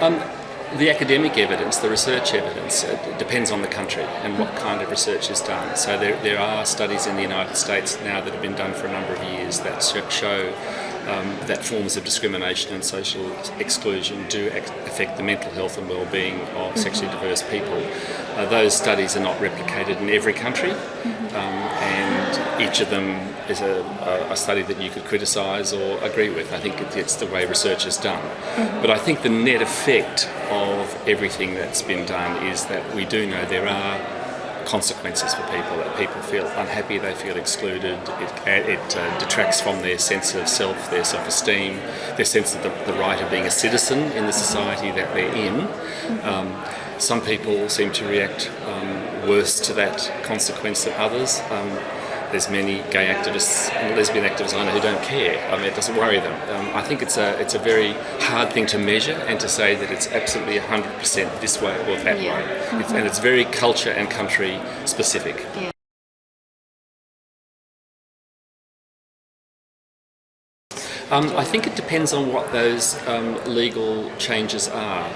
Um, the academic evidence, the research evidence, it depends on the country and what kind of research is done. So there are studies in the United States now that have been done for a number of years that show that forms of discrimination and social exclusion do affect the mental health and well-being of sexually diverse people. Those studies are not replicated in every country, and each of them is a study that you could criticise or agree with. I think it's the way research is done. But I think the net effect of everything that's been done is that we do know there are consequences for people, that people feel unhappy, they feel excluded, it detracts from their sense of self, their self-esteem, their sense of the right of being a citizen in the society that they're in. Some people seem to react worse to that consequence than others. There's many gay activists and lesbian activists I know who don't care. I mean, it doesn't worry them. I think it's a very hard thing to measure and to say that it's absolutely 100% this way or that way. And it's very culture and country specific. Yeah. I think it depends on what those legal changes are.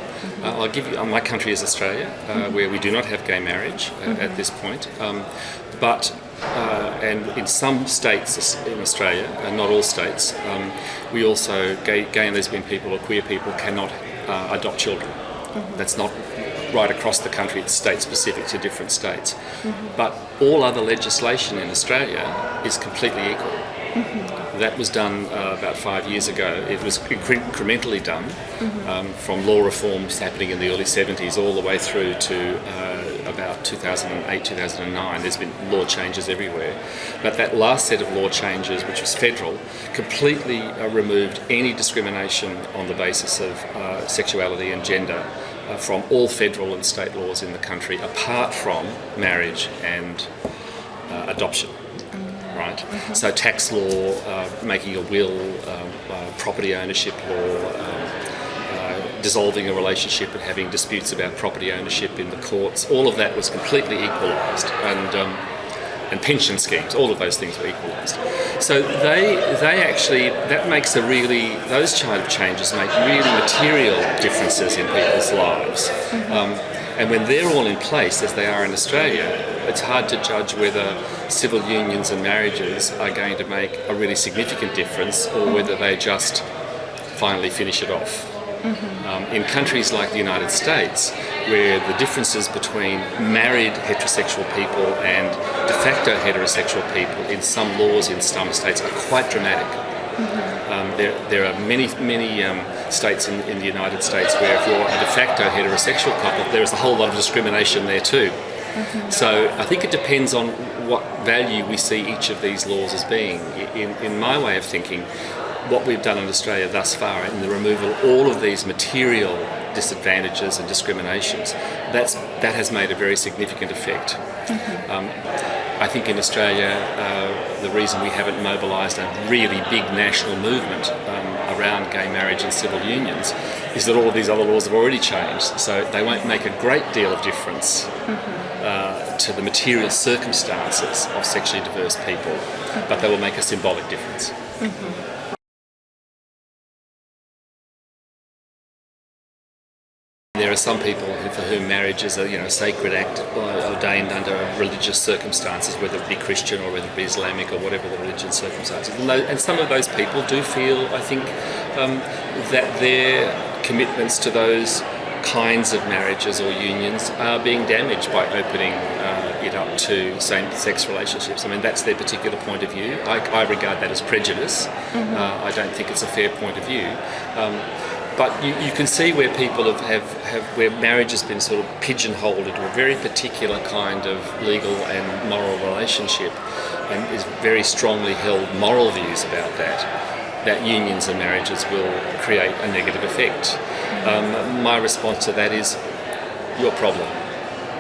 I'll give you, my country is Australia, where we do not have gay marriage at this point. And in some states in Australia, and not all states, we also, gay and lesbian people or queer people cannot adopt children. That's not right across the country, it's state specific to different states. But all other legislation in Australia is completely equal. That was done about 5 years ago. It was incrementally done from law reforms happening in the early 70s all the way through to about 2008, 2009. There's been law changes everywhere. But that last set of law changes, which was federal, completely removed any discrimination on the basis of sexuality and gender from all federal and state laws in the country, apart from marriage and adoption. Right. So tax law, making a will, property ownership law, dissolving a relationship and having disputes about property ownership in the courts, all of that was completely equalised, and pension schemes, all of those things were equalised. So they actually, that makes those kind of changes make really material differences in people's lives. And when they're all in place, as they are in Australia, it's hard to judge whether civil unions and marriages are going to make a really significant difference or whether they just finally finish it off. In countries like the United States, where the differences between married heterosexual people and de facto heterosexual people in some laws in some states are quite dramatic. There are many states in the United States where if you're a de facto heterosexual couple, there is a whole lot of discrimination there too. So I think it depends on what value we see each of these laws as being. In my way of thinking, what we've done in Australia thus far in the removal of all of these material disadvantages and discriminations, that has made a very significant effect. I think in Australia, the reason we haven't mobilised a really big national movement around gay marriage and civil unions is that all of these other laws have already changed, so they won't make a great deal of difference to the material circumstances of sexually diverse people, but they will make a symbolic difference. There are some people for whom marriage is a sacred act ordained under religious circumstances, whether it be Christian or whether it be Islamic or whatever the religious circumstances. And some of those people do feel, I think, that their commitments to those kinds of marriages or unions are being damaged by opening it up to same-sex relationships. I mean, that's their particular point of view. I regard that as prejudice. I don't think it's a fair point of view. But you can see where people where marriage has been sort of pigeonholed into a very particular kind of legal and moral relationship, and is very strongly held moral views about that unions and marriages will create a negative effect. My response to that is your problem,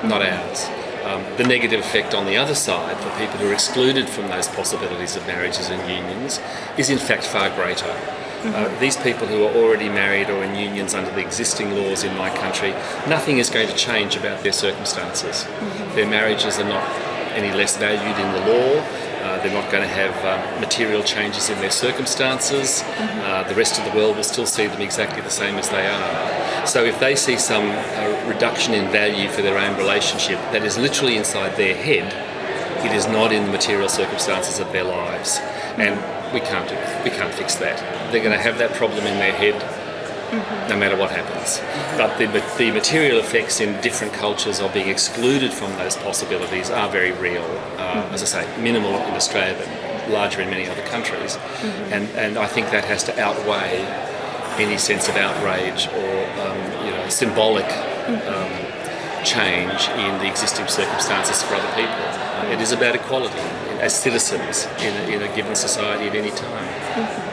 not ours. The negative effect on the other side for people who are excluded from those possibilities of marriages and unions is in fact far greater. These people who are already married or in unions under the existing laws in my country, nothing is going to change about their circumstances. Their marriages are not any less valued in the law. They're not going to have material changes in their circumstances. The rest of the world will still see them exactly the same as they are. So if they see some reduction in value for their own relationship that is literally inside their head, it is not in the material circumstances of their lives. And we can't fix that. They're going to have that problem in their head no matter what happens. But the material effects in different cultures of being excluded from those possibilities are very real. As I say, minimal in Australia, but larger in many other countries. And I think that has to outweigh any sense of outrage or symbolic change in the existing circumstances for other people. It is about equality as citizens in a given society at any time.